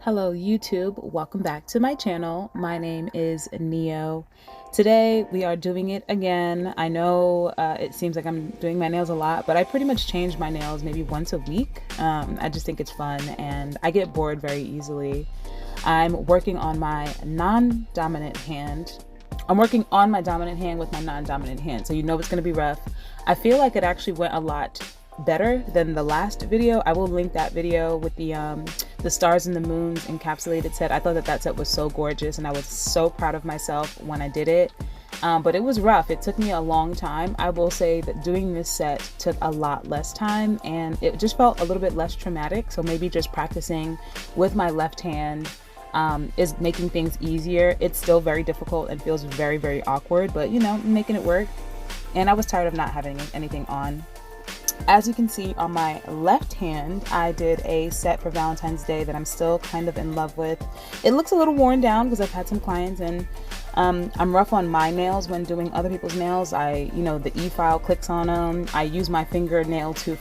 Hello YouTube, welcome back to my channel. My name is Neo. Today we are doing it again. I know it seems like I'm doing my nails a lot, but I pretty much change my nails maybe once a week. I just think it's fun and I get bored very easily. I'm working on my non-dominant hand. I'm working on my dominant hand with my non-dominant hand, so you know it's going to be rough. I feel like it actually went a lot better than the last video. I will link that video with the stars and the moons encapsulated set. I thought that set was so gorgeous and I was so proud of myself when I did it. But it was rough. It took me a long time. I will say that doing this set took a lot less time and it just felt a little bit less traumatic. So maybe just practicing with my left hand is making things easier. It's still very difficult and feels very, very awkward, but you know, making it work. And I was tired of not having anything on. As you can see on my left hand, I did a set for Valentine's Day that I'm still kind of in love with. It looks a little worn down because I've had some clients and I'm rough on my nails when doing other people's nails. The e-file clicks on them. I use my fingernail to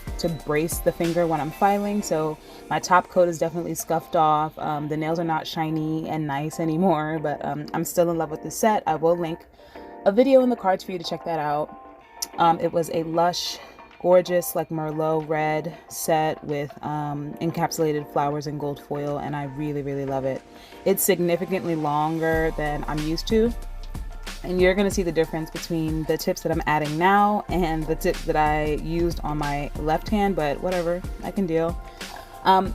brace the finger when I'm filing. So my top coat is definitely scuffed off. The nails are not shiny and nice anymore, but I'm still in love with this set. I will link a video in the cards for you to check that out. It was a Lush gorgeous like Merlot red set with encapsulated flowers and gold foil, and I really love it. It's significantly longer than I'm used to, and you're gonna see the difference between the tips that I'm adding now and the tips that I used on my left hand, but whatever, I can deal.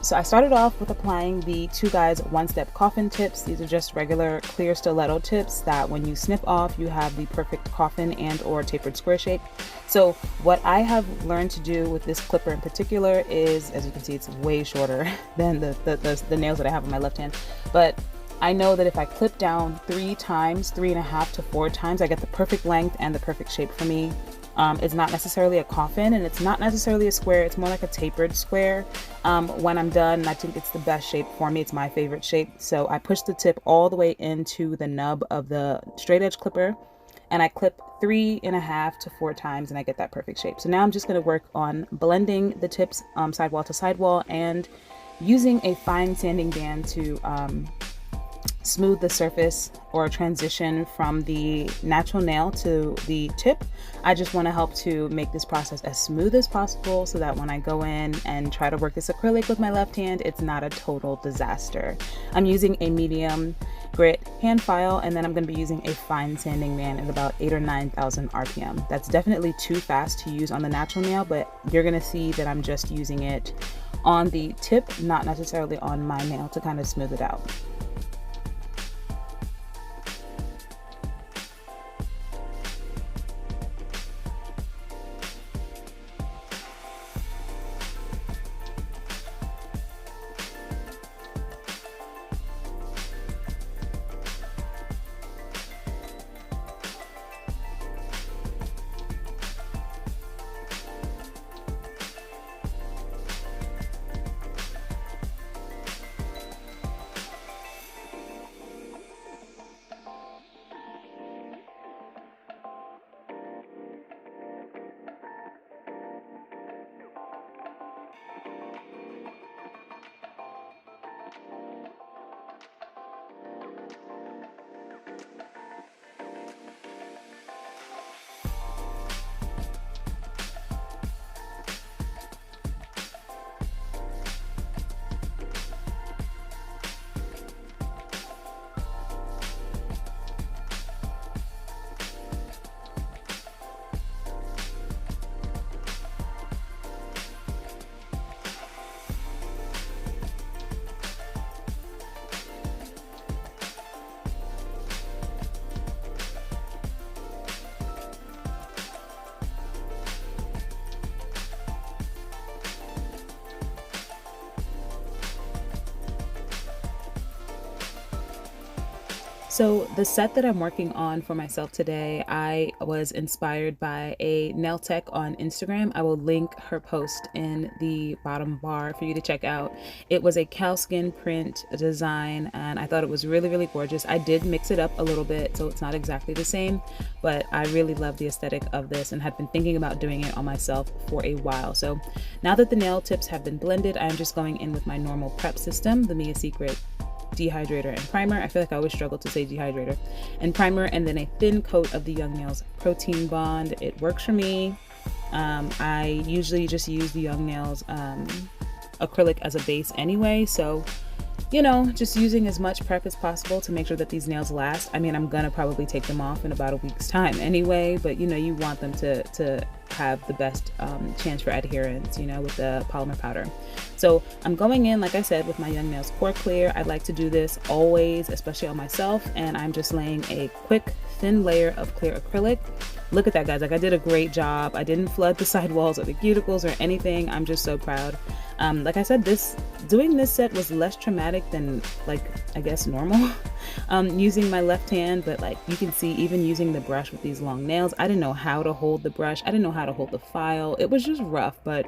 So I started off with applying the Two Guys One Step Coffin tips. These are just regular clear stiletto tips that when you snip off, you have the perfect coffin and or tapered square shape. So what I have learned to do with this clipper in particular is, as you can see, it's way shorter than the nails that I have on my left hand. But I know that if I clip down 3 times, 3.5 to 4 times, I get the perfect length and the perfect shape for me. It's not necessarily a coffin and it's not necessarily a square. It's more like a tapered square when I'm done. And I think it's the best shape for me. It's my favorite shape. So I push the tip all the way into the nub of the straight edge clipper and I clip 3.5 to 4 times and I get that perfect shape. So now I'm just going to work on blending the tips sidewall to sidewall and using a fine sanding band to smooth the surface or transition from the natural nail to the tip. I just want to help to make this process as smooth as possible so that when I go in and try to work this acrylic with my left hand, it's not a total disaster. I'm using a medium grit hand file and then I'm going to be using a fine sanding band at about 8,000 or 9,000 RPM. That's definitely too fast to use on the natural nail, but you're going to see that I'm just using it on the tip, not necessarily on my nail, to kind of smooth it out. So the set that I'm working on for myself today, I was inspired by a nail tech on Instagram. I will link her post in the bottom bar for you to check out. It was a cow skin print design and I thought it was really gorgeous. I did mix it up a little bit so it's not exactly the same, but I really love the aesthetic of this and had been thinking about doing it on myself for a while. So now that the nail tips have been blended, I'm just going in with my normal prep system, the Mia Secret dehydrator and primer. I feel like I always struggle to say dehydrator and primer, and then a thin coat of the Young Nails Protein Bond. It works for me. I usually just use the Young Nails acrylic as a base anyway, so you know, just using as much prep as possible to make sure that these nails last. I mean, I'm gonna probably take them off in about a week's time anyway, but you know, you want them to have the best chance for adherence, you know, with the polymer powder. So I'm going in, like I said, with my Young Nails Core Clear. I like to do this always, especially on myself, and I'm just laying a quick thin layer of clear acrylic. Look at that, guys. Like, I did a great job. I didn't flood the sidewalls or the cuticles or anything. I'm just so proud. Like I said, doing this set was less traumatic than, like, I guess normal using my left hand, but like you can see, even using the brush with these long nails, I didn't know how to hold the brush. I didn't know how to hold the file. It was just rough, but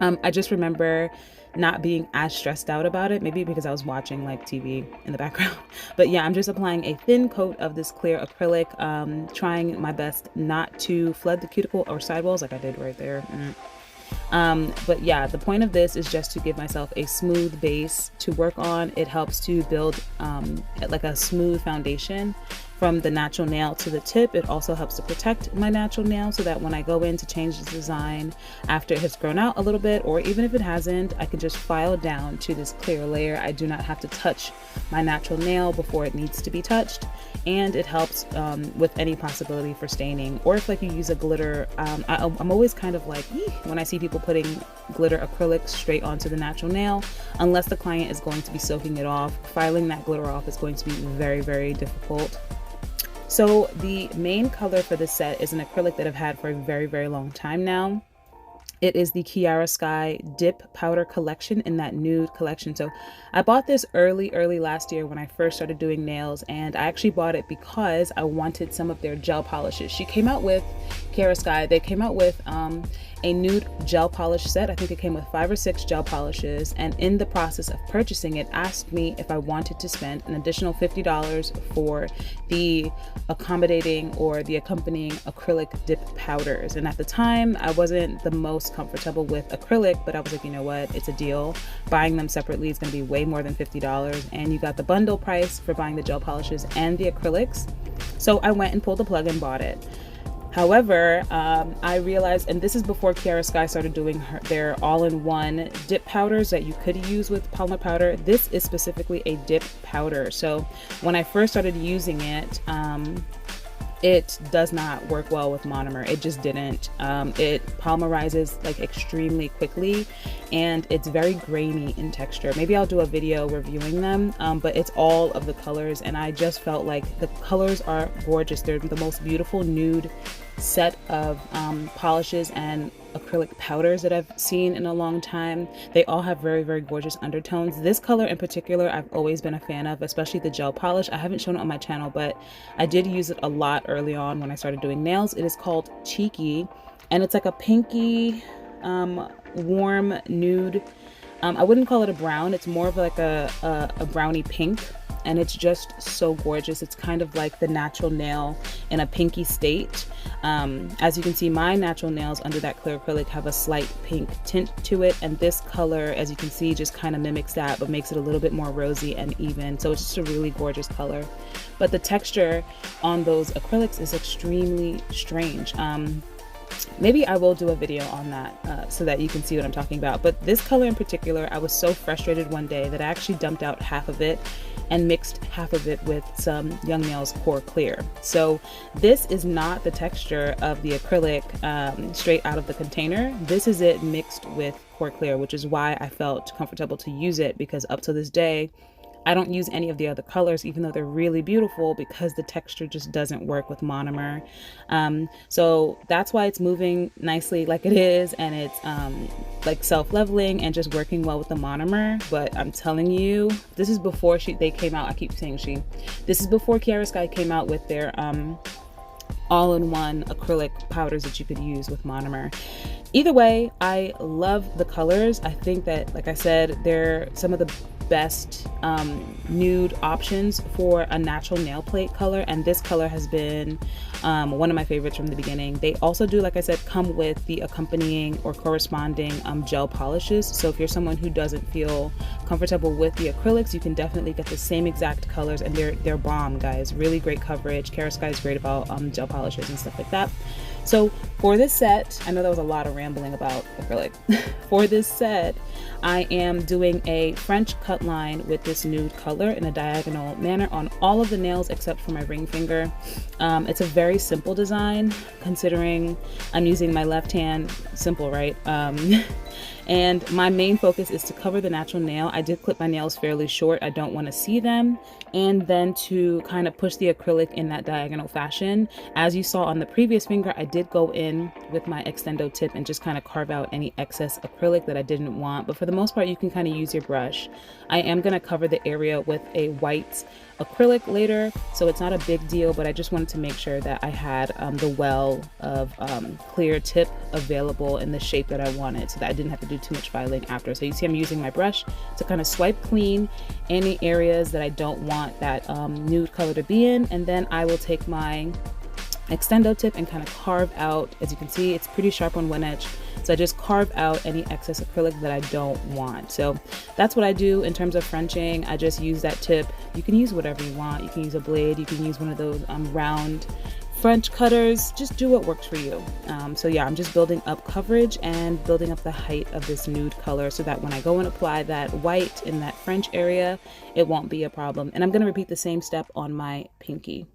I just remember not being as stressed out about it, maybe because I was watching like TV in the background. But yeah, I'm just applying a thin coat of this clear acrylic, trying my best not to flood the cuticle or sidewalls like I did right there. But yeah, the point of this is just to give myself a smooth base to work on. It helps to build like a smooth foundation from the natural nail to the tip. It also helps to protect my natural nail so that when I go in to change the design after it has grown out a little bit, or even if it hasn't, I can just file down to this clear layer. I do not have to touch my natural nail before it needs to be touched, and it helps with any possibility for staining. Or if like you use a glitter, I'm always kind of like, when I see people putting glitter acrylics straight onto the natural nail, unless the client is going to be soaking it off, filing that glitter off is going to be very, very difficult. So the main color for this set is an acrylic that I've had for a very, very long time now. It is the Kiara Sky Dip Powder Collection in that nude collection. So I bought this early last year when I first started doing nails, and I actually bought it because I wanted some of their gel polishes. She came out with, Kiara Sky, they came out with a nude gel polish set. I think it came with 5 or 6 gel polishes, and in the process of purchasing it, asked me if I wanted to spend an additional $50 for the accommodating or the accompanying acrylic dip powders. And at the time, I wasn't the most comfortable with acrylic, but I was like, you know what, it's a deal. Buying them separately is going to be way more than $50, and you got the bundle price for buying the gel polishes and the acrylics. So I went and pulled the plug and bought it. However, I realized, and this is before Kiara Sky started doing their all-in-one dip powders that you could use with polymer powder. This is specifically a dip powder. So when I first started using it, it does not work well with monomer. It just didn't. It polymerizes like extremely quickly, and it's very grainy in texture. Maybe I'll do a video reviewing them, but it's all of the colors, and I just felt like the colors are gorgeous. They're the most beautiful nude set of polishes and acrylic powders that I've seen in a long time. They all have very, very gorgeous undertones. This color in particular, I've always been a fan of, especially the gel polish. I haven't shown it on my channel, but I did use it a lot early on when I started doing nails. It is called Cheeky, and it's like a pinky, warm nude. I wouldn't call it a brown. It's more of like a brownie pink, and it's just so gorgeous. It's kind of like the natural nail in a pinky state. As you can see, my natural nails under that clear acrylic have a slight pink tint to it, and this color, as you can see, just kind of mimics that, but makes it a little bit more rosy and even. So it's just a really gorgeous color. But the texture on those acrylics is extremely strange. Maybe I will do a video on that so that you can see what I'm talking about. But this color in particular, I was so frustrated one day that I actually dumped out half of it and mixed half of it with some Young Nails Core Clear. So this is not the texture of the acrylic straight out of the container. This is it mixed with Core Clear, which is why I felt comfortable to use it, because up to this day, I don't use any of the other colors, even though they're really beautiful, because the texture just doesn't work with monomer. So that's why it's moving nicely like it is, and it's like self-leveling and just working well with the monomer. But I'm telling you, this is before they came out. I keep saying this is before Kiara Sky came out with their all-in-one acrylic powders that you could use with monomer. Either way, I love the colors. I think that, like I said, they're some of the best nude options for a natural nail plate color, and this color has been one of my favorites from the beginning. They also do, like I said, come with the accompanying or corresponding gel polishes. So if you're someone who doesn't feel comfortable with the acrylics, you can definitely get the same exact colors, and they're bomb, guys. Really great coverage. Kerasky is great about gel polishes and stuff like that. So for this set, I know that was a lot of rambling about acrylic. For this set, I am doing a French cut line with this nude color in a diagonal manner on all of the nails except for my ring finger. It's a very simple design considering I'm using my left hand. Simple, right? And my main focus is to cover the natural nail. I did clip my nails fairly short. I don't want to see them. And then to kind of push the acrylic in that diagonal fashion. As you saw on the previous finger, I did go in with my extendo tip and just kind of carve out any excess acrylic that I didn't want. But for the most part, you can kind of use your brush. I am going to cover the area with a white acrylic later, so it's not a big deal, but I just wanted to make sure that I had the well of clear tip available in the shape that I wanted, so that I didn't have to do too much filing after. So you see I'm using my brush to kind of swipe clean any areas that I don't want that nude color to be in, and then I will take my extendo tip and kind of carve out. As you can see, it's pretty sharp on one edge, so I just carve out any excess acrylic that I don't want. So that's what I do in terms of Frenching. I just use that tip. You can use whatever you want. You can use a blade, you can use one of those round French cutters. Just do what works for you. So yeah, I'm just building up coverage and building up the height of this nude color so that when I go and apply that white in that French area, it won't be a problem. And I'm going to repeat the same step on my pinky.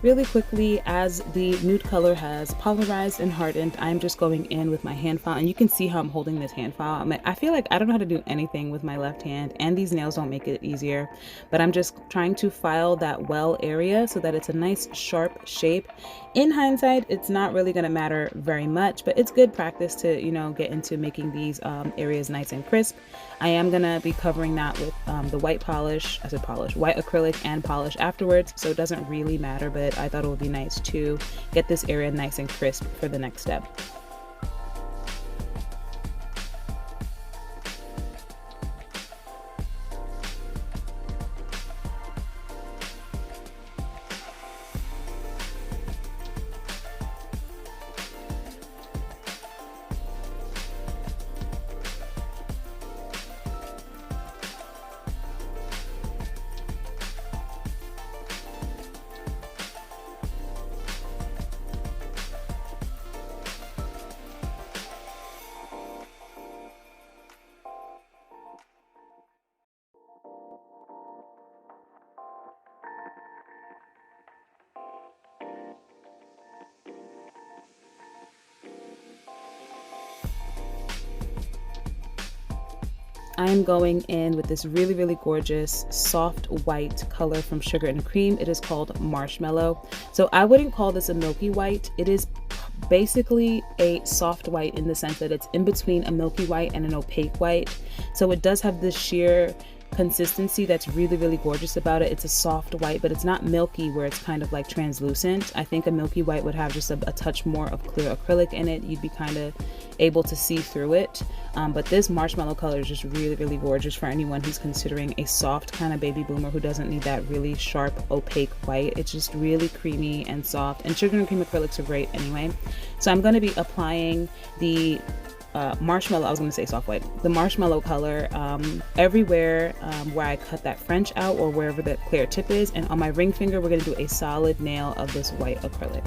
Really quickly, as the nude color has polymerized and hardened, I'm just going in with my hand file, and you can see how I'm holding this hand file. I feel like I don't know how to do anything with my left hand, and these nails don't make it easier, but I'm just trying to file that well area so that it's a nice sharp shape. In hindsight, it's not really going to matter very much, but it's good practice to, you know, get into making these areas nice and crisp. I am going to be covering that with the white polish, white acrylic and polish afterwards, so it doesn't really matter, but I thought it would be nice to get this area nice and crisp for the next step. I'm going in with this really, really gorgeous soft white color from Sugar and Cream. It is called Marshmallow. So I wouldn't call this a milky white. It is basically a soft white in the sense that it's in between a milky white and an opaque white. So it does have this sheer consistency that's really, really gorgeous about it. It's a soft white, but it's not milky where it's kind of like translucent. I think a milky white would have just a touch more of clear acrylic in it. You'd be kind of able to see through it. But this marshmallow color is just really, really gorgeous for anyone who's considering a soft kind of baby boomer who doesn't need that really sharp, opaque white. It's just really creamy and soft, and sugar and cream acrylics are great anyway. So I'm going to be applying the marshmallow, I was going to say soft white, the marshmallow color everywhere where I cut that French out or wherever the clear tip is. And on my ring finger, we're going to do a solid nail of this white acrylic.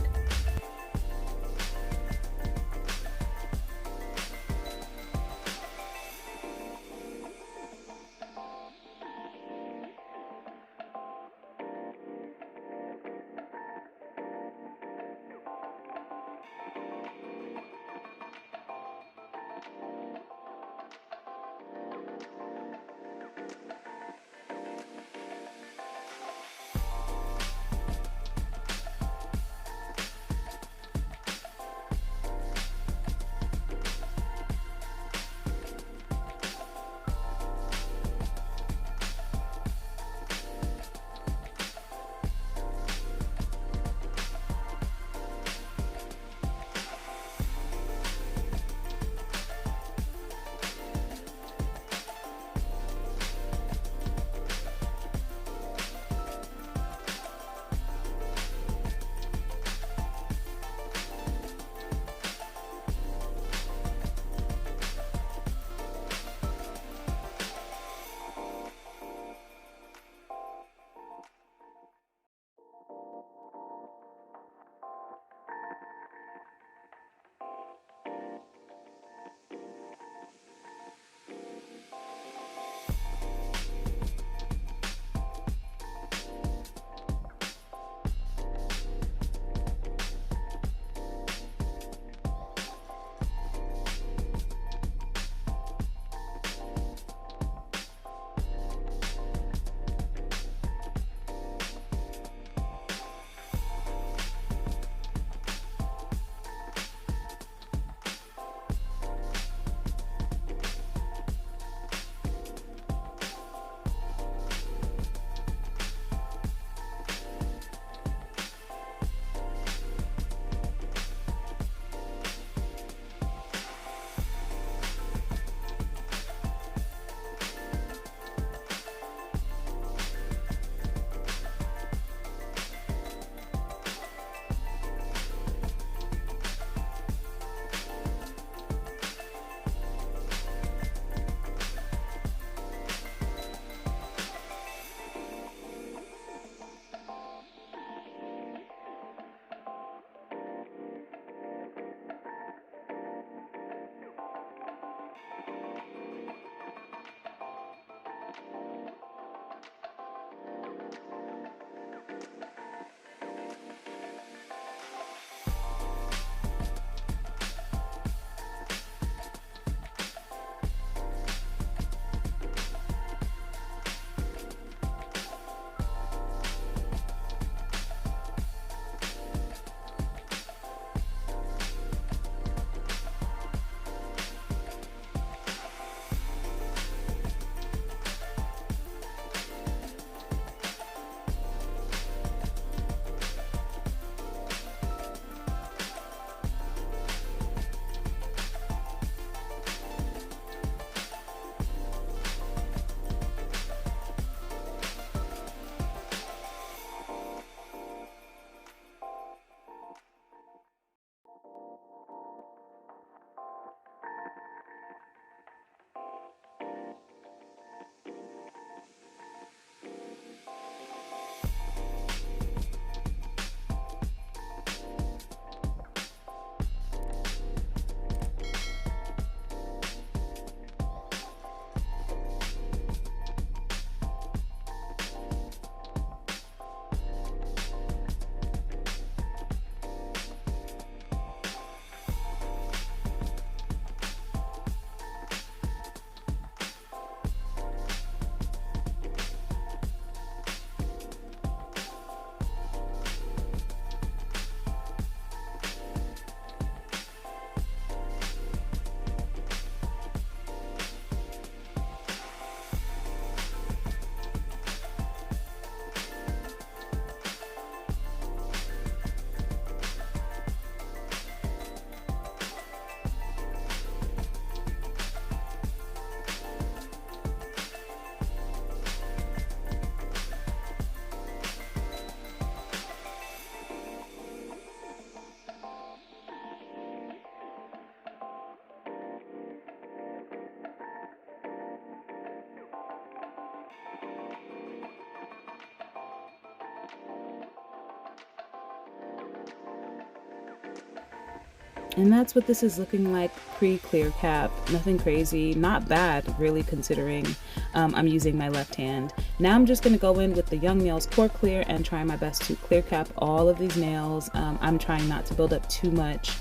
And that's what this is looking like pre-clear cap. Nothing crazy, not bad really, considering I'm using my left hand. Now I'm just going to go in with the Young Nails Pore Clear and try my best to clear cap all of these nails. I'm trying not to build up too much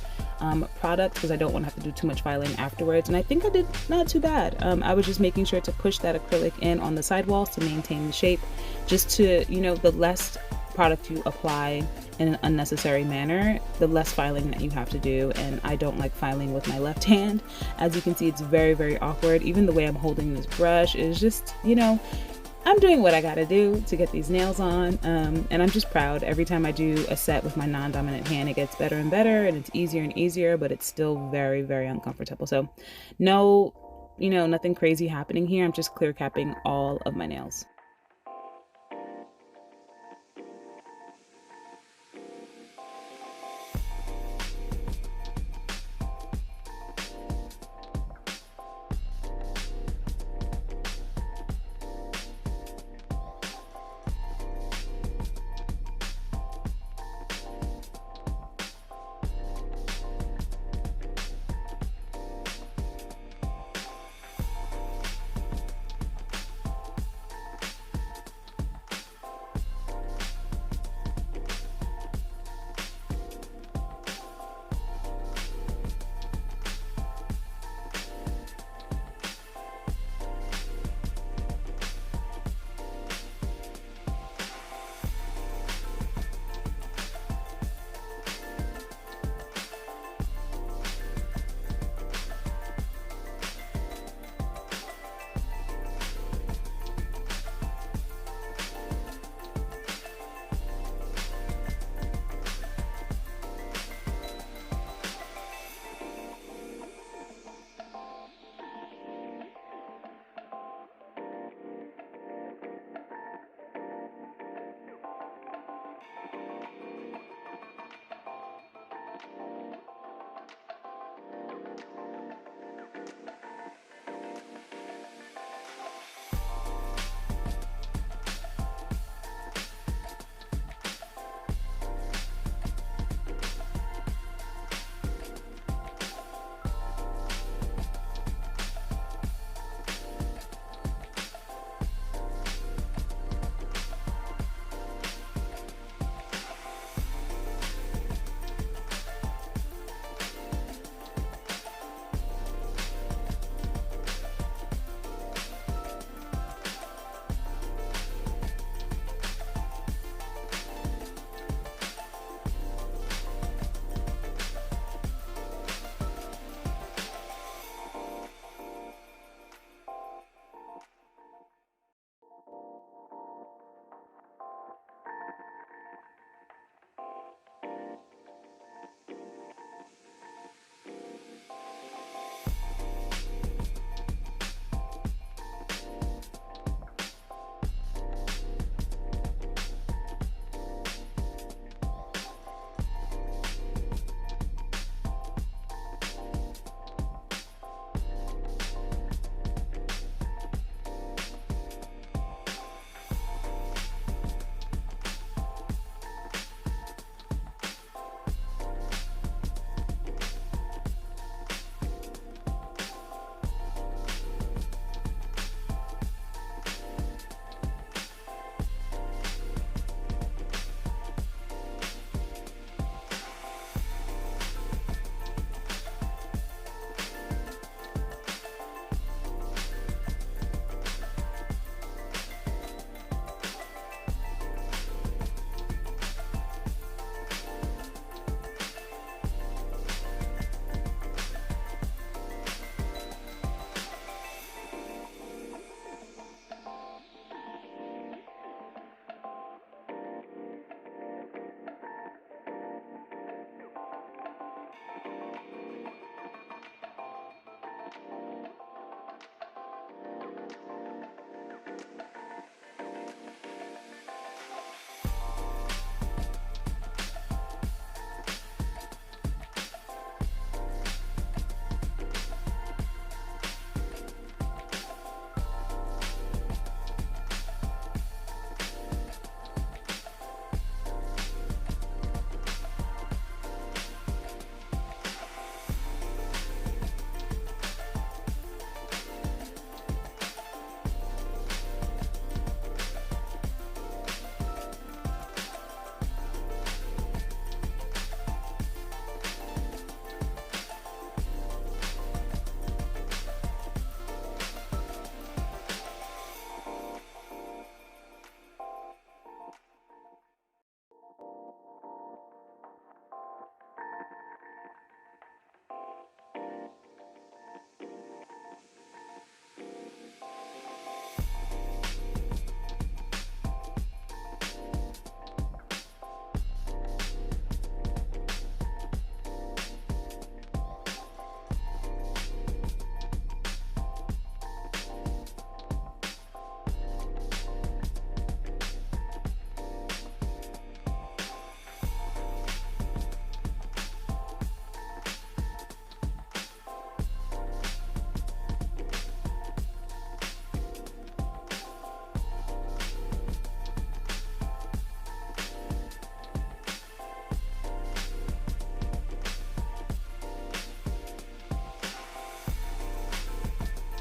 product because I don't want to have to do too much filing afterwards, and I think I did not too bad. I was just making sure to push that acrylic in on the sidewalls to maintain the shape, just to, you know, the less product you apply in an unnecessary manner, the less filing that you have to do. And I don't like filing with my left hand. As you can see, it's very, very awkward. Even the way I'm holding this brush is just, you know, I'm doing what I gotta do to get these nails on, and I'm just proud. Every time I do a set with my non-dominant hand, it gets better and better, and it's easier and easier, but it's still very, very uncomfortable. So no, you know, nothing crazy happening here. I'm just clear capping all of my nails.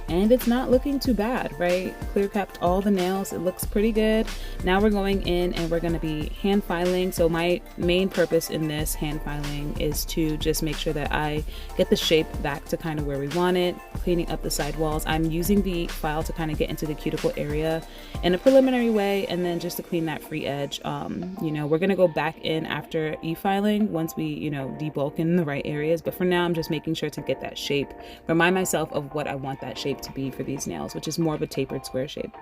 and it's not looking too bad, right? Clear capped all the nails. It looks pretty good. Now we're going in and we're going to be hand filing. So my main purpose in this hand filing is to just make sure that I get the shape back to kind of where we want it, cleaning up the side walls. I'm using the file to kind of get into the cuticle area in a preliminary way, and then just to clean that free edge. You know, we're going to go back in after e-filing once we, you know, debulk in the right areas. But for now, I'm just making sure to get that shape, remind myself of what I want that shape to be for these nails, which is more of a tapered square shape.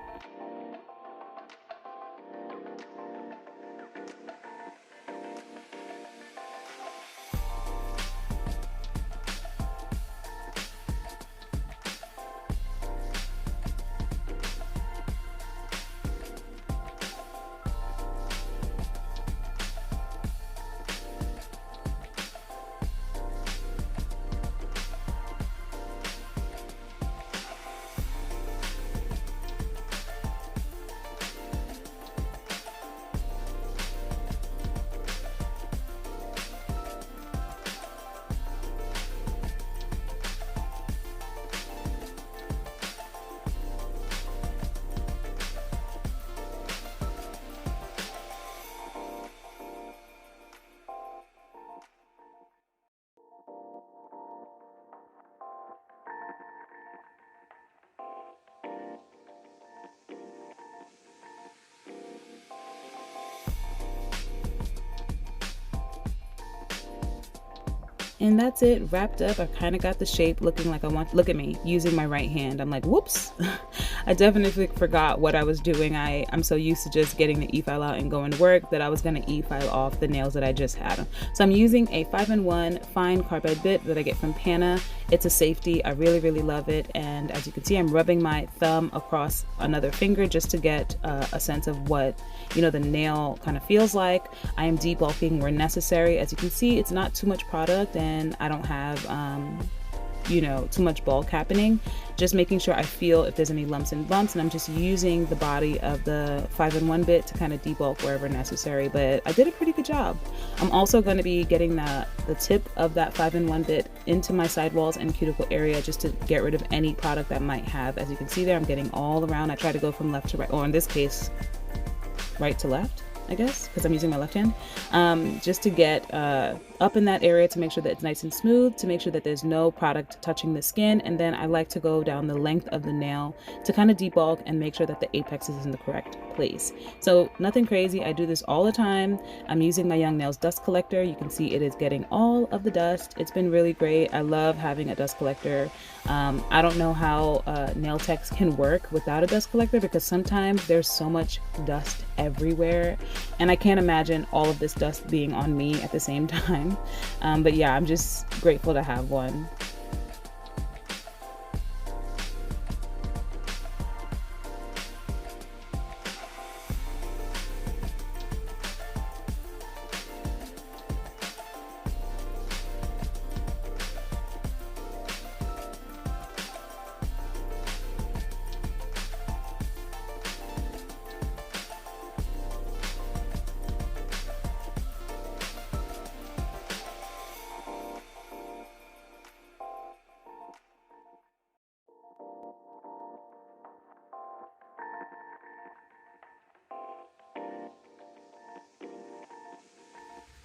And that's it, wrapped up. I kind of got the shape looking like I want. Look at me using my right hand. I'm like, whoops. I definitely forgot what I was doing. I'm so used to just getting the e-file out and going to work that I was going to e-file off the nails that I just had. So I'm using a 5-in-1 fine carbide bit that I get from Pana. It's a safety. I really, really love it. And as you can see, I'm rubbing my thumb across another finger just to get a sense of what, you know, the nail kind of feels like. I am debulking where necessary. As you can see, it's not too much product, and I don't have you know, too much bulk happening. Just making sure I feel if there's any lumps and bumps, and I'm just using the body of the 5-in-1 bit to kind of debulk wherever necessary. But I did a pretty good job. I'm also going to be getting the tip of that 5-in-1 bit into my sidewalls and cuticle area just to get rid of any product that might have. As you can see there, I'm getting all around. I try to go from left to right, or in this case, right to left, I guess, because I'm using my left hand, just to get up in that area to make sure that it's nice and smooth, to make sure that there's no product touching the skin. And then I like to go down the length of the nail to kind of debulk and make sure that the apex is in the correct place. So nothing crazy. I do this all the time. I'm using my Young Nails dust collector. You can see it is getting all of the dust. It's been really great. I love having a dust collector. I don't know how nail techs can work without a dust collector, because sometimes there's so much dust everywhere, and I can't imagine all of this dust being on me at the same time. But yeah, I'm just grateful to have one.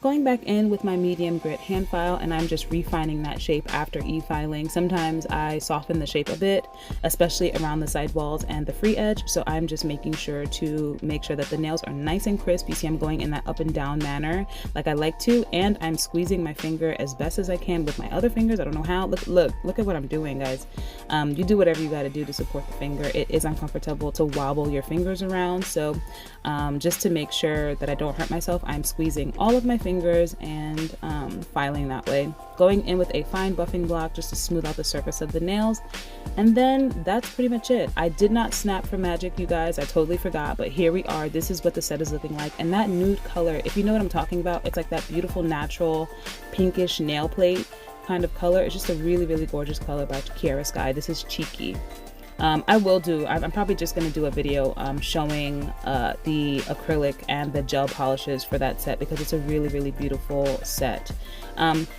Going back in with my medium grit hand file, and I'm just refining that shape after e-filing. Sometimes I soften the shape a bit, especially around the side walls and the free edge. So I'm just making sure that the nails are nice and crisp. You see I'm going in that up and down manner like I like to, and I'm squeezing my finger as best as I can with my other fingers. I don't know how. Look at what I'm doing, guys. You do whatever you got to do to support the finger. It is uncomfortable to wobble your fingers around, so just to make sure that I don't hurt myself, I'm squeezing all of my fingers and filing that way. Going in with a fine buffing block just to smooth out the surface of the nails. And then that's pretty much it. I did not snap for magic, you guys. I totally forgot, but here we are. This is what the set is looking like. And that nude color, if you know what I'm talking about, it's like that beautiful natural pinkish nail plate kind of color. It's just a really, really gorgeous color by Kiara Sky. This is Cheeky. I'm probably just going to do a video showing the acrylic and the gel polishes for that set because it's a really, really beautiful set.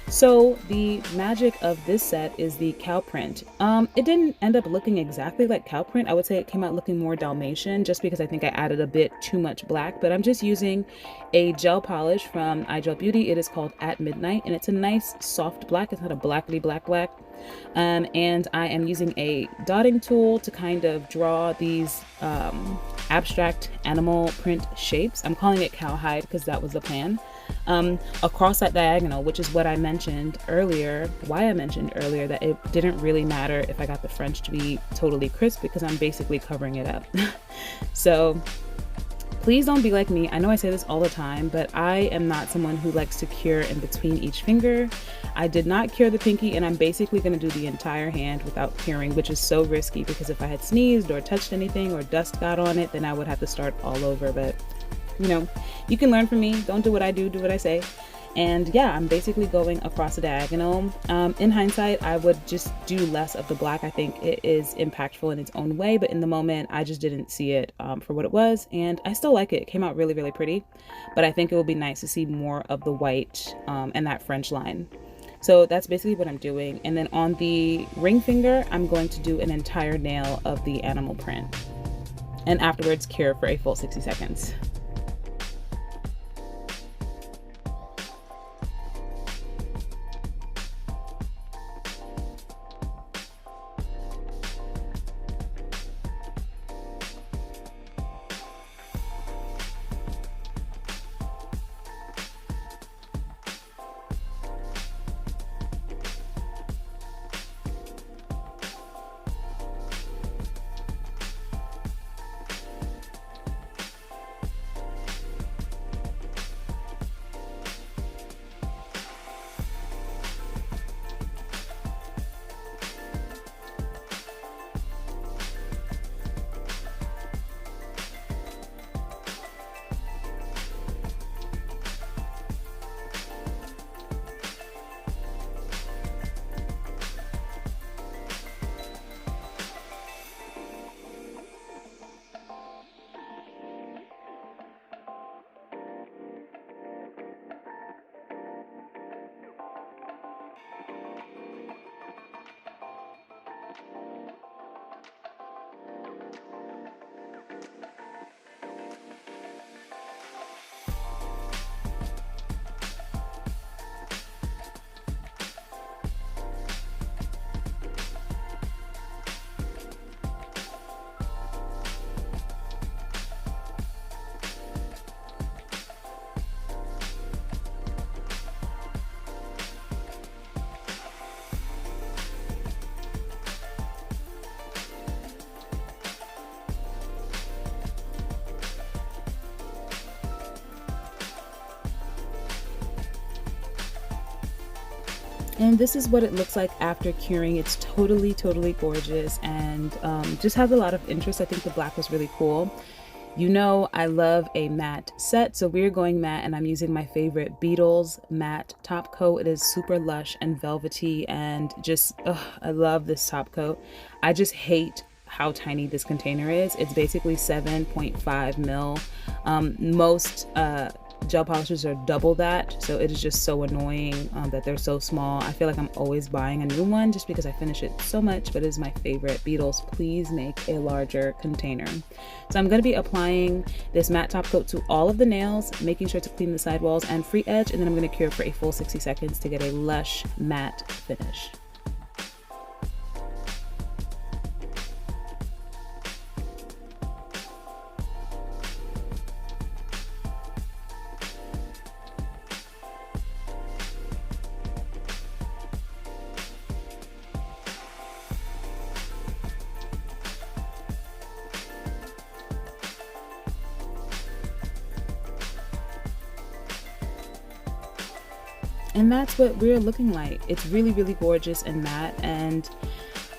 So the magic of this set is the cow print. It didn't end up looking exactly like cow print. I would say it came out looking more Dalmatian just because I think I added a bit too much black, but I'm just using a gel polish from iGel Beauty. It is called At Midnight, and it's a nice soft black. It's not a blackly black. And I am using a dotting tool to kind of draw these abstract animal print shapes. I'm calling it cowhide because that was the plan. Across that diagonal, which is what I mentioned earlier, why I mentioned earlier that it didn't really matter if I got the French to be totally crisp because I'm basically covering it up. So please don't be like me. I know I say this all the time, but I am not someone who likes to cure in between each finger. I did not cure the pinky, and I'm basically going to do the entire hand without curing, which is so risky because if I had sneezed or touched anything or dust got on it, then I would have to start all over. But you know, you can learn from me. Don't do what I do what I say. And yeah, I'm basically going across the diagonal. In hindsight, I would just do less of the black. I think it is impactful in its own way, but in the moment, I just didn't see it for what it was. And I still like it. It came out really, really pretty, but I think it would be nice to see more of the white and that French line. So that's basically what I'm doing. And then on the ring finger, I'm going to do an entire nail of the animal print and afterwards cure for a full 60 seconds. And this is what it looks like after curing. It's totally, totally gorgeous and just has a lot of interest. I think the black was really cool. You know, I love a matte set, so we're going matte, and I'm using my favorite Beetles matte top coat. It is super lush and velvety, and just, I love this top coat. I just hate how tiny this container is. It's basically 7.5 mil. Most gel polishes are double that, so it is just so annoying that they're so small. I feel like I'm always buying a new one just because I finish it so much, but it is my favorite. Beetles, please make a larger container. So I'm going to be applying this matte top coat to all of the nails, making sure to clean the sidewalls and free edge, and then I'm going to cure for a full 60 seconds to get a lush matte finish. And that's what we're looking like. It's really, really gorgeous and matte. And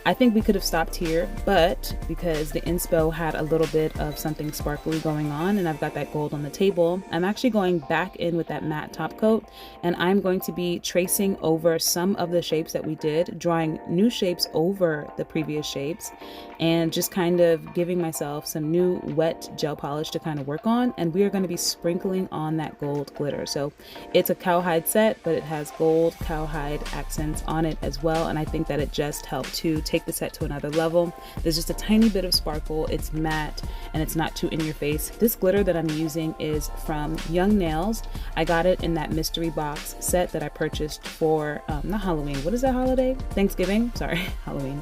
I think we could have stopped here, but because the inspo had a little bit of something sparkly going on and I've got that gold on the table, I'm actually going back in with that matte top coat, and I'm going to be tracing over some of the shapes that we did, drawing new shapes over the previous shapes, and just kind of giving myself some new wet gel polish to kind of work on. And we are going to be sprinkling on that gold glitter. So it's a cowhide set, but it has gold cowhide accents on it as well, and I think that it just helped to take the set to another level. There's just a tiny bit of sparkle, it's matte, and it's not too in your face. This glitter that I'm using is from Young Nails. I got it in that mystery box set that I purchased for not Halloween, what is that holiday? Thanksgiving, sorry, Halloween.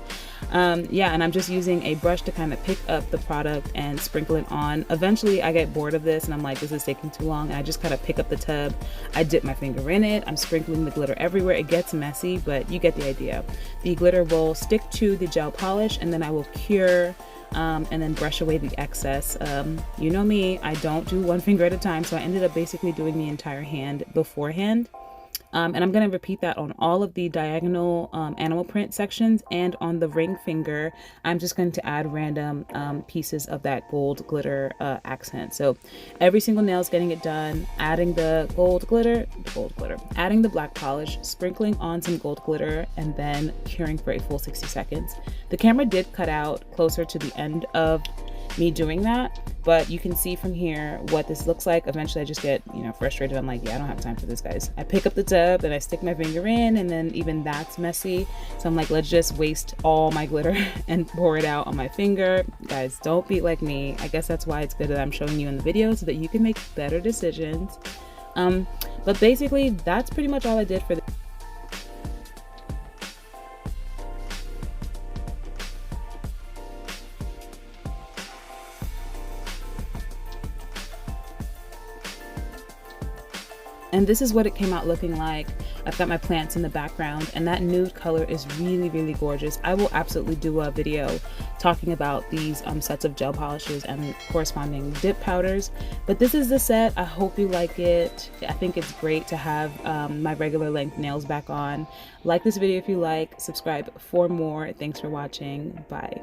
Yeah, and I'm just using a brush to kind of pick up the product and sprinkle it on. Eventually I get bored of this and I'm like, this is taking too long, and I just kind of pick up the tub, I dip my finger in it, I'm sprinkling the glitter everywhere. It gets messy, but you get the idea. The glitter will stick to the gel polish, and then I will cure and then brush away the excess. You know me, I don't do one finger at a time, so I ended up basically doing the entire hand beforehand. And I'm going to repeat that on all of the diagonal animal print sections, and on the ring finger I'm just going to add random pieces of that gold glitter accent. So every single nail is getting it done, adding the gold glitter, adding the black polish, sprinkling on some gold glitter, and then curing for a full 60 seconds. The camera did cut out closer to the end of me doing that, but you can see from here what this looks like. Eventually I just get, you know, frustrated. I'm like, yeah, I don't have time for this, guys. I pick up the tub and I stick my finger in, and then even that's messy. So I'm like, let's just waste all my glitter and pour it out on my finger. Guys, don't be like me. I guess that's why it's good that I'm showing you in the video, so that you can make better decisions. But basically that's pretty much all I did for this. And this is what it came out looking like. I've got my plants in the background, and that nude color is really, really gorgeous. I will absolutely do a video talking about these sets of gel polishes and corresponding dip powders. But this is the set. I hope you like it. I think it's great to have my regular length nails back on. Like this video if you like, subscribe for more. Thanks for watching. Bye.